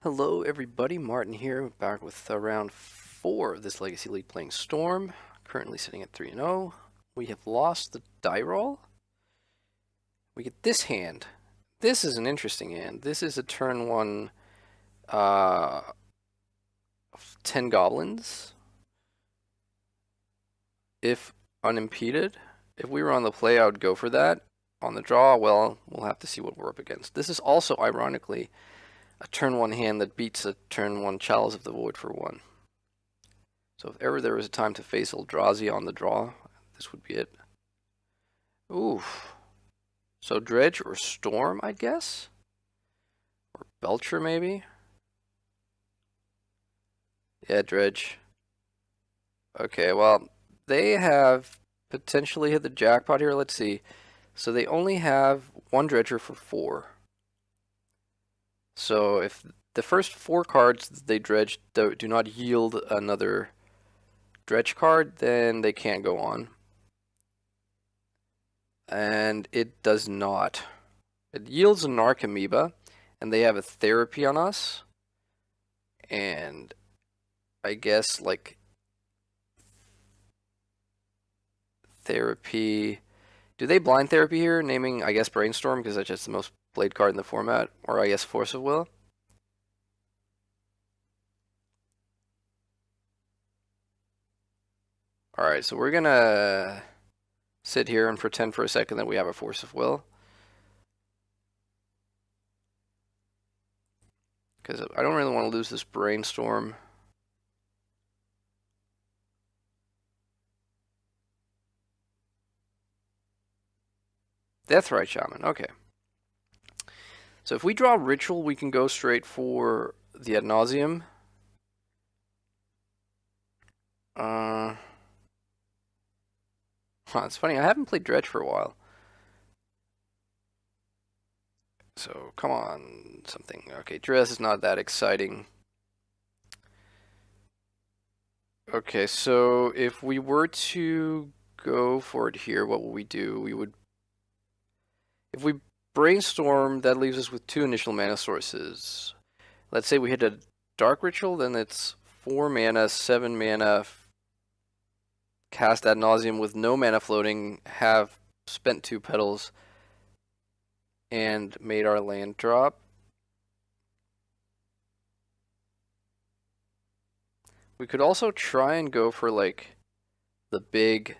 Hello everybody, Martin here, back with round 4 of this Legacy League playing Storm, currently sitting at 3-0. We have lost the die roll. We get this hand. This is an interesting hand. This is a turn 1 10 goblins. If unimpeded, if we were on the play, I would go for that. On the draw, well, we'll have to see what we're up against. This is also, ironically, a turn 1 hand that beats a turn 1 Chalice of the Void for 1. So if ever there was a time to face Eldrazi on the draw, this would be it. Oof. So Dredge or Storm, I guess? Or Belcher, maybe? Yeah, Dredge. Okay, well, they have potentially hit the jackpot here. Let's see. So they only have one Dredger for 4. So if the first 4 cards they dredge do not yield another Dredge card, then they can't go on. And it does not. It yields a Narc Amoeba, and they have a Therapy on us. And I guess, like, Therapy... Do they blind Therapy here, naming, I guess, Brainstorm, because that's just the most played card in the format? Or, I guess, Force of Will? Alright, so we're gonna sit here and pretend for a second that we have a Force of Will. Because I don't really want to lose this Brainstorm. Deathrite Shaman, okay. So if we draw Ritual, we can go straight for the Ad Nauseam. It's funny, I haven't played Dredge for a while. So, come on, something. Okay, Dress is not that exciting. Okay, so if we were to go for it here, what would we do? We would... If we Brainstorm, that leaves us with 2 initial mana sources. Let's say we hit a Dark Ritual, then it's 4 mana, 7 mana, cast Ad Nauseam with no mana floating, have spent 2 petals, and made our land drop. We could also try and go for, like, the big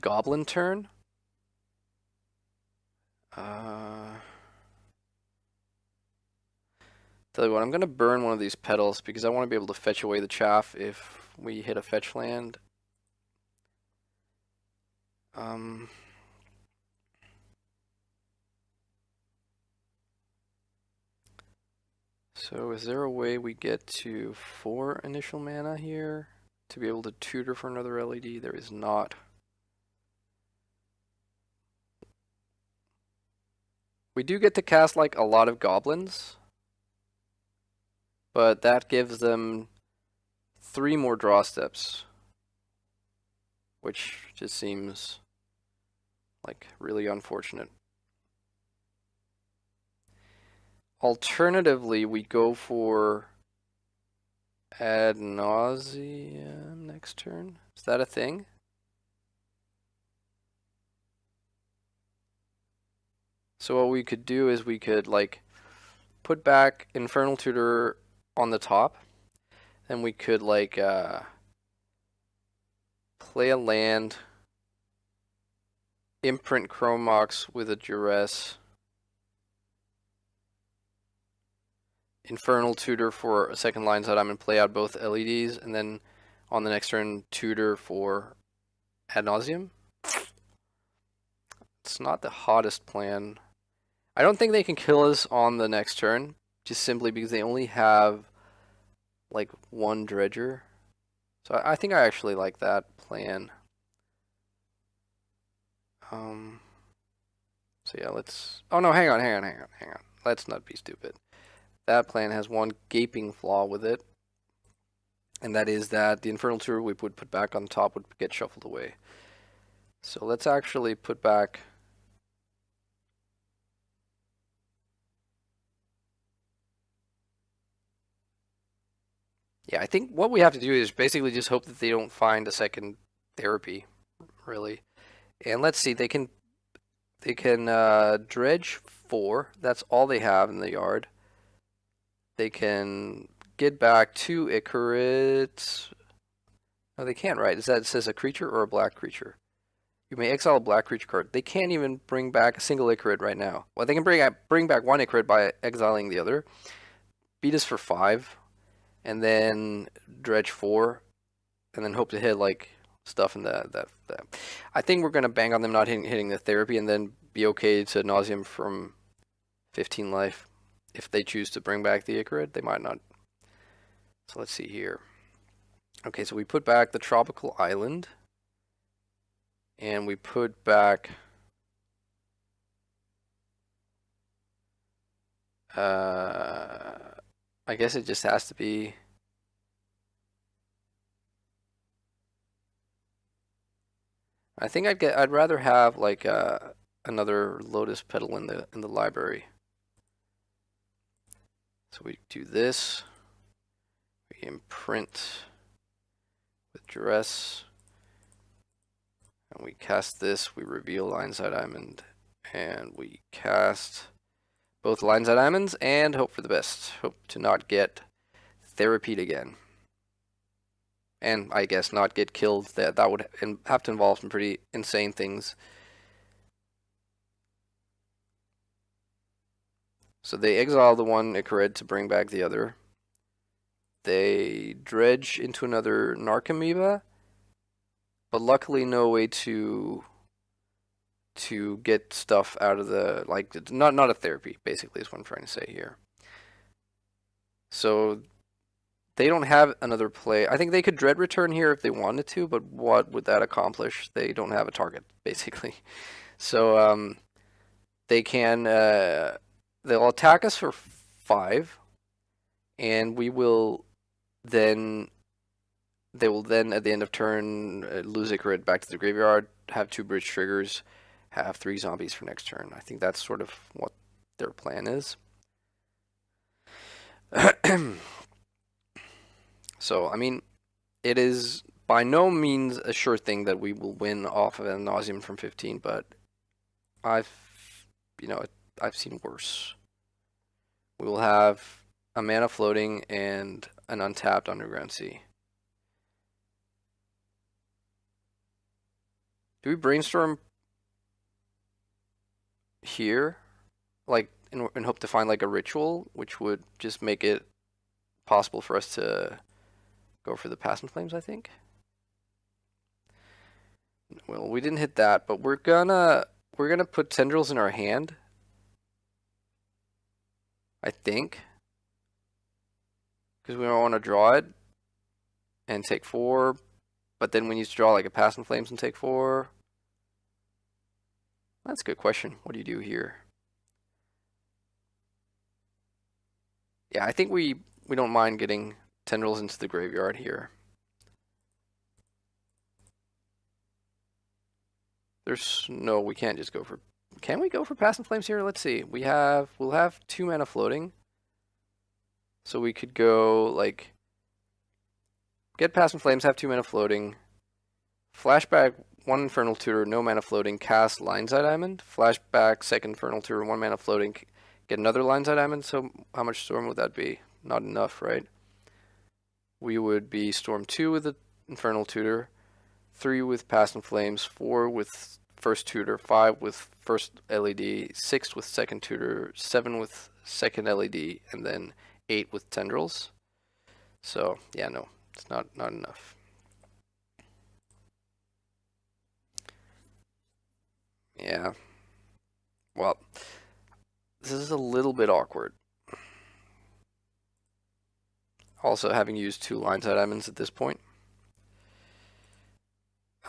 goblin turn. Tell you what, I'm going to burn one of these petals because I want to be able to fetch away the chaff if we hit a fetch land. So is there a way we get to 4 initial mana here to be able to tutor for another LED? There is not. We do get to cast like a lot of goblins, but that gives them 3 more draw steps, which just seems like really unfortunate. Alternatively, we go for Ad Nauseam next turn. Is that a thing? So what we could do is we could like put back Infernal Tutor on the top, and we could like play a land, imprint Chrome Mox with a Duress, Infernal Tutor for a second line so that I'm going to play out both LEDs, and then on the next turn Tutor for Ad Nauseam. It's not the hottest plan. I don't think they can kill us on the next turn, just simply because they only have like 1 Dredger. So I think I actually like that plan. So yeah, let's... Oh no, hang on. Let's not be stupid. That plan has one gaping flaw with it, and that is that the Infernal Tutor we would put back on top would get shuffled away. So let's actually put back... Yeah, I think what we have to do is basically just hope that they don't find a second therapy, really. And let's see, they can dredge 4. That's all they have in the yard. They can get back 2 Icarid. No, they can't, right? It says a creature or a black creature? You may exile a black creature card. They can't even bring back a single Icarid right now. Well, they can bring back 1 Icarid by exiling the other. Beat us for 5, and then dredge 4, and then hope to hit like stuff in that. I think we're gonna bang on them not hitting the therapy, and then be okay to nauseum from 15 life. If they choose to bring back the Icarid, they might not. So let's see here. Okay, so we put back the tropical island, and we put back I guess it just has to be. I think I'd rather have like another lotus petal in the library. So we do this. We imprint with duress, and we cast this. We reveal Lionside Diamond, and we cast both Lionside Diamonds and hope for the best. Hope to not get therapied again, and I guess not get killed. That would have to involve some pretty insane things. So they exile the 1 Icarid to bring back the other. They dredge into another Narcomoeba, but luckily no way to get stuff out of the, like, not a therapy, basically, is what I'm trying to say here. So they don't have another play. I think they could dread return here if they wanted to, but what would that accomplish? They don't have a target, basically. So they can they'll attack us for 5, and they will then at the end of turn lose Icarid back to the graveyard, have 2 bridge triggers, have 3 zombies for next turn. I think that's sort of what their plan is. So, I mean, it is by no means a sure thing that we will win off of a nauseum from 15, but I've seen worse. We will have a mana floating and an untapped underground sea. Do we brainstorm here, like in hope to find like a ritual, which would just make it possible for us to go for the Past in Flames? I think. Well, we didn't hit that, but we're gonna put tendrils in our hand, I think, because we don't want to draw it and take 4, but then we need to draw like a Past in Flames and take 4. That's a good question. What do you do here? Yeah, I think we don't mind getting tendrils into the graveyard here. We can't just go for. Can we go for Past in Flames here? Let's see. We'll have 2 mana floating, so we could go like get Past in Flames, have 2 mana floating, flashback 1 Infernal Tutor, no mana floating, cast Lionside Diamond, flashback 2nd Infernal Tutor, 1 mana floating, get another Lionside Diamond. So how much Storm would that be? Not enough, right? We would be Storm 2 with the Infernal Tutor, 3 with Past in Flames, 4 with first tutor, 5 with first LED, 6 with second tutor, 7 with second LED, and then 8 with tendrils. So yeah, no, it's not enough. Yeah. Well, this is a little bit awkward. Also, having used 2 Lionside Diamonds at this point.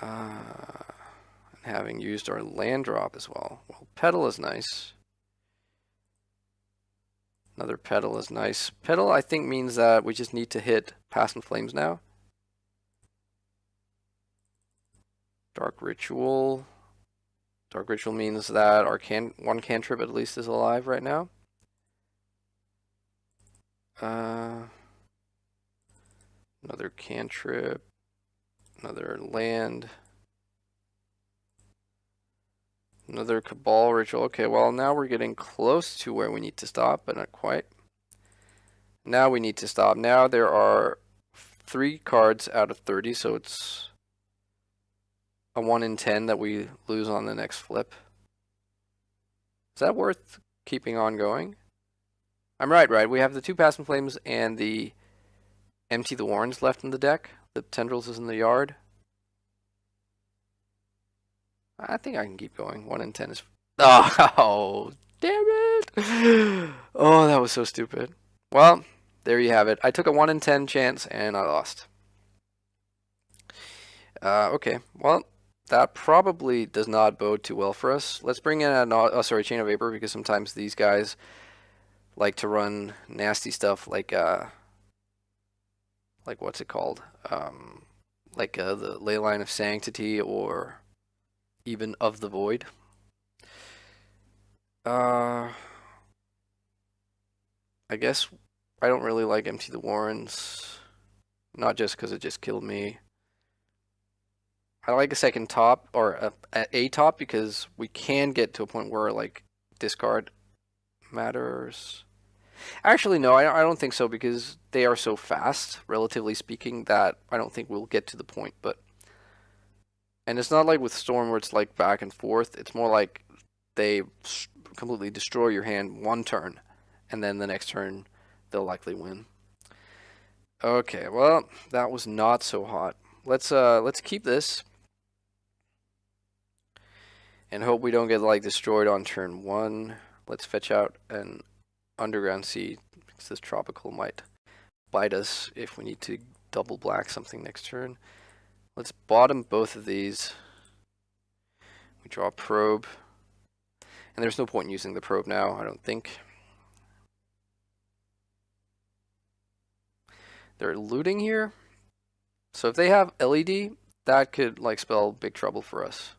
And having used our land drop as well. Well, Petal is nice. Another Petal is nice. Petal, I think, means that we just need to hit Past in Flames now. Dark Ritual. Dark Ritual means that our one cantrip at least is alive right now. Another cantrip. Another land. Another Cabal ritual. Okay, well, now we're getting close to where we need to stop, but not quite. Now we need to stop. Now there are 3 cards out of 30, so it's a 1 in 10 that we lose on the next flip. Is that worth keeping on going? I'm right. We have the 2 Passing Flames and the Empty the Warrens left in the deck. The Tendrils is in the yard. I think I can keep going. 1 in 10 is... Oh, damn it! Oh, that was so stupid. Well, there you have it. I took a 1 in 10 chance and I lost. Okay, well, that probably does not bode too well for us. Let's bring in a Chain of Vapor, because sometimes these guys like to run nasty stuff like what's it called? The Ley Line of Sanctity, or even of the Void. I guess I don't really like Empty the Warrens, not just because it just killed me. I like a second top, or a top, because we can get to a point where like discard matters. Actually, no, I don't think so, because they are so fast, relatively speaking, that I don't think we'll get to the point. And it's not like with Storm where it's like back and forth. It's more like they completely destroy your hand one turn, and then the next turn they'll likely win. Okay, well, that was not so hot. Let's keep this and hope we don't get like destroyed on turn 1. Let's fetch out an Underground Sea, because this tropical might bite us if we need to double black something next turn. Let's bottom both of these. We draw a probe. And there's no point in using the probe now, I don't think. They're looting here. So if they have LED, that could like spell big trouble for us.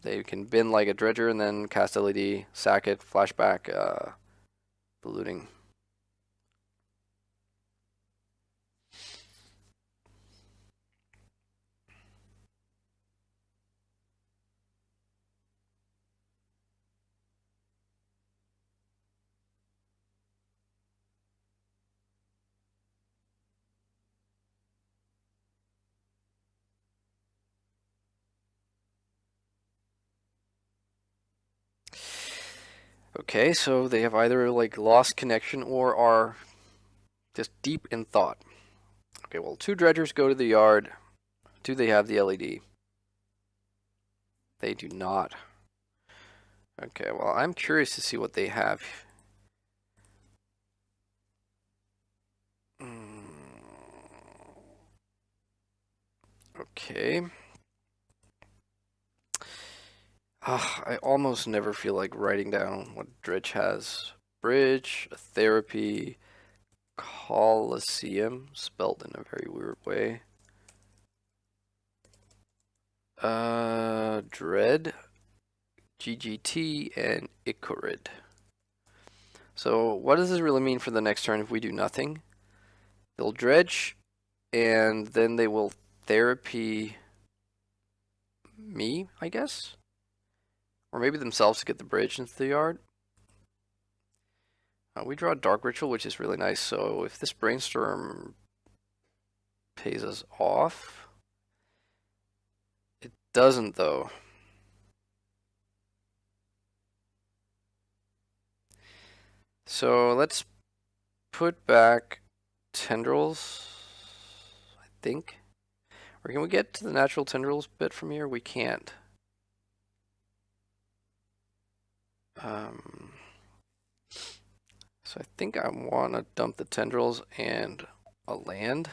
They can bin like a Dredger and then cast LED, sack it, flashback the looting. Okay, so they have either like lost connection or are just deep in thought. Okay, well, 2 Dredgers go to the yard. Do they have the LED? They do not. Okay, well, I'm curious to see what they have. Okay. I almost never feel like writing down what Dredge has. Bridge, a therapy, Coliseum, spelled in a very weird way. Dread, GGT, and Icorid. So what does this really mean for the next turn if we do nothing? They'll Dredge, and then they will therapy me, I guess? Or maybe themselves to get the bridge into the yard. We draw a Dark Ritual, which is really nice, so if this Brainstorm pays us off... It doesn't, though. So let's put back Tendrils, I think. Or can we get to the natural Tendrils bit from here? We can't. So I think I want to dump the Tendrils and a land.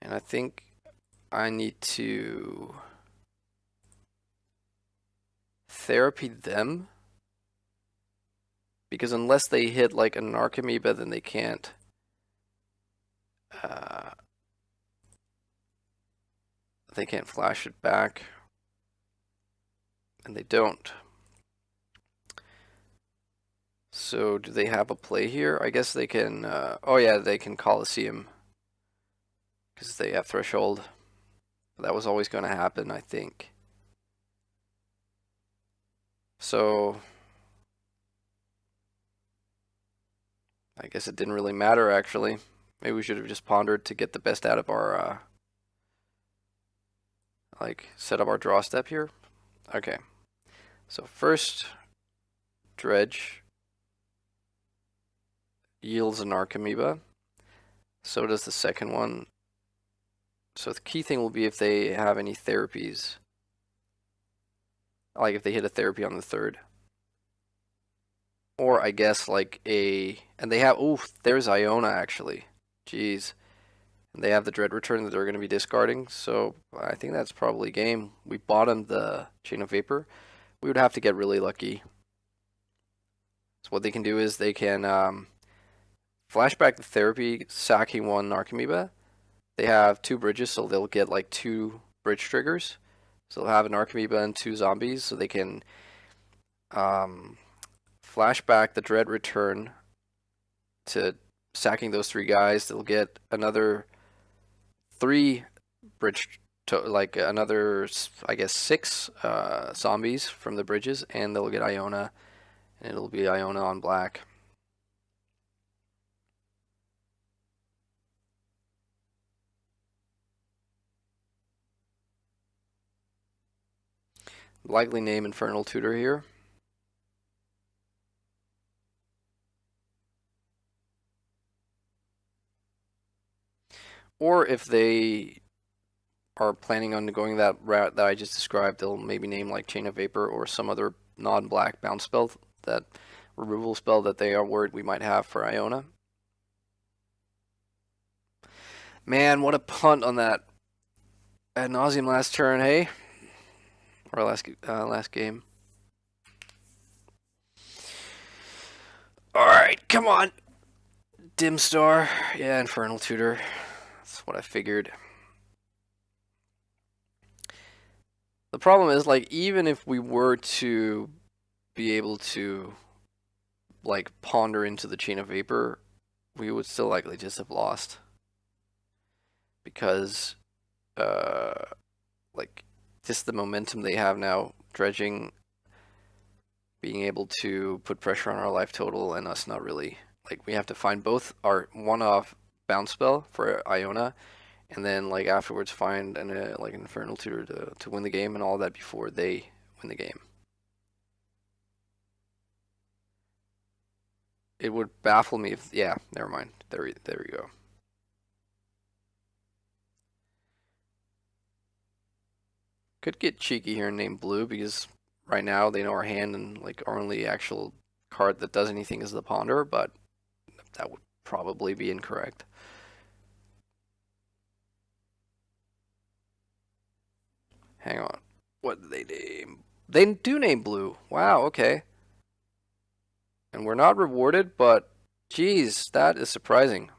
And I think I need to therapy them. Because unless they hit like an Archamoeba, then they can't. They can't flash it back. And they don't. So do they have a play here? I guess they can, oh yeah, they can Coliseum. because they have threshold. That was always going to happen, I think. So I guess it didn't really matter, actually. Maybe we should have just pondered to get the best out of our, like, set up our draw step here. Okay. So first, Dredge yields an Archamoeba. So does the second one. So the key thing will be if they have any therapies. Like if they hit a therapy on the third. Or I guess like a... And they have... Ooh, there's Iona actually. Jeez. And they have the Dread Return that they're going to be discarding. So I think that's probably game. We bottomed the Chain of Vapor. We would have to get really lucky. So what they can do is they can flashback the therapy, sacking one Archamoeba. They have 2 bridges, so they'll get like 2 bridge triggers. So they'll have an Archamoeba and 2 zombies, so they can flashback the Dread Return to sacking those 3 guys. They'll get another 3 bridge, like another, I guess, 6 zombies from the bridges, and they'll get Iona, and it'll be Iona on black. Likely name Infernal Tutor here. Or if they are planning on going that route that I just described, they'll maybe name like Chain of Vapor or some other non-black bounce spell, that removal spell that they are worried we might have for Iona. Man, what a punt on that ad nauseum last turn, hey? Or last game. Alright, come on. Dim Star. Yeah, Infernal Tutor. That's what I figured. The problem is, like, even if we were to be able to, like, ponder into the Chain of Vapor, we would still likely just have lost. Because, like, just the momentum they have now, dredging, being able to put pressure on our life total, and us not really, like, we have to find both our one-off bounce spell for Iona, and then like afterwards find an like an Infernal Tutor to win the game and all that before they win the game. It would baffle me if, yeah, never mind. There we go. Could get cheeky here and name Blue because right now they know our hand, and like our only actual card that does anything is the Ponder, but that would probably be incorrect. Hang on. What did they name? They do name Blue. Wow, okay. And we're not rewarded, but geez, that is surprising.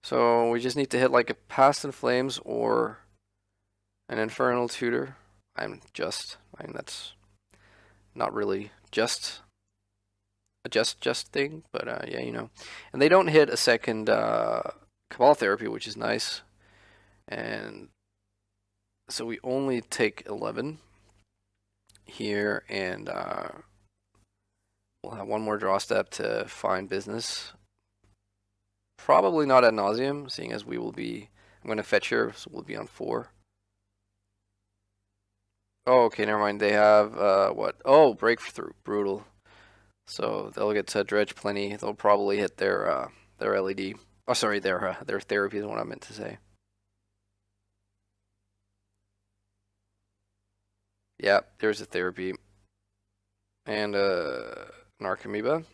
So we just need to hit like a Past in Flames or an Infernal Tutor. I mean, that's not really just a just thing, but yeah, you know. And they don't hit a second Cabal Therapy, which is nice. And so we only take 11 here, and we'll have one more draw step to find business. Probably not ad nauseum, seeing as we will be... I'm going to fetch here, so we'll be on 4. Oh, okay, never mind. They have, what? Oh, Breakthrough. Brutal. So they'll get to dredge plenty. They'll probably hit their LED. Oh, sorry, their therapy is what I meant to say. Yeah, there's a therapy. And an Archamoeba.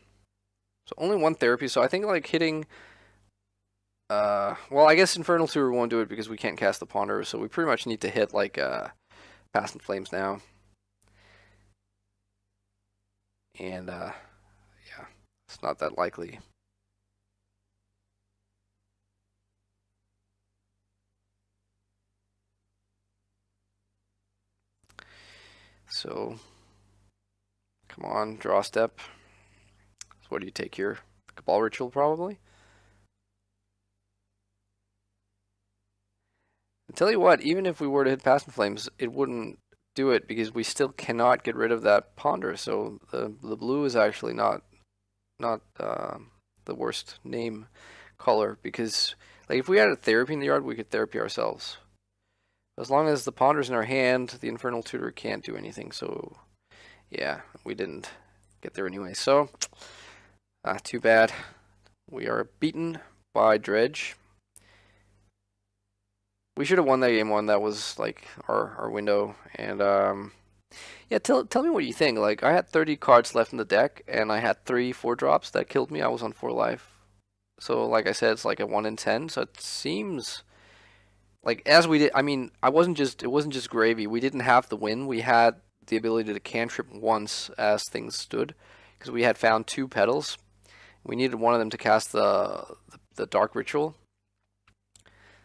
So only 1 therapy, so I think like hitting... well, I guess Infernal Tutor won't do it because we can't cast the Ponder, so we pretty much need to hit like Past in Flames now. And yeah, it's not that likely. So, come on, draw step. So what do you take here? Cabal Ritual, probably? Tell you what, even if we were to hit Past in Flames, it wouldn't do it because we still cannot get rid of that ponder. So the blue is actually not the worst name color, because like if we had a therapy in the yard, we could therapy ourselves. As long as the ponder's in our hand, the Infernal Tutor can't do anything. So yeah, we didn't get there anyway. So too bad. We are beaten by Dredge. We should have won that game one. That was like our window. And yeah, tell me what you think. Like I had 30 cards left in the deck, and I had 3 4-drops that killed me. I was on 4 life. So like I said, it's like a 1 in 10. So it seems like as we did. I mean, it wasn't just gravy. We didn't have the win. We had the ability to cantrip once as things stood, because we had found 2 petals. We needed one of them to cast the Dark Ritual.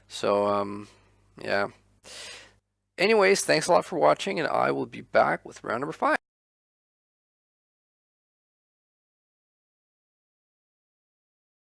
So yeah. Anyways, thanks a lot for watching, and I will be back with round number 5.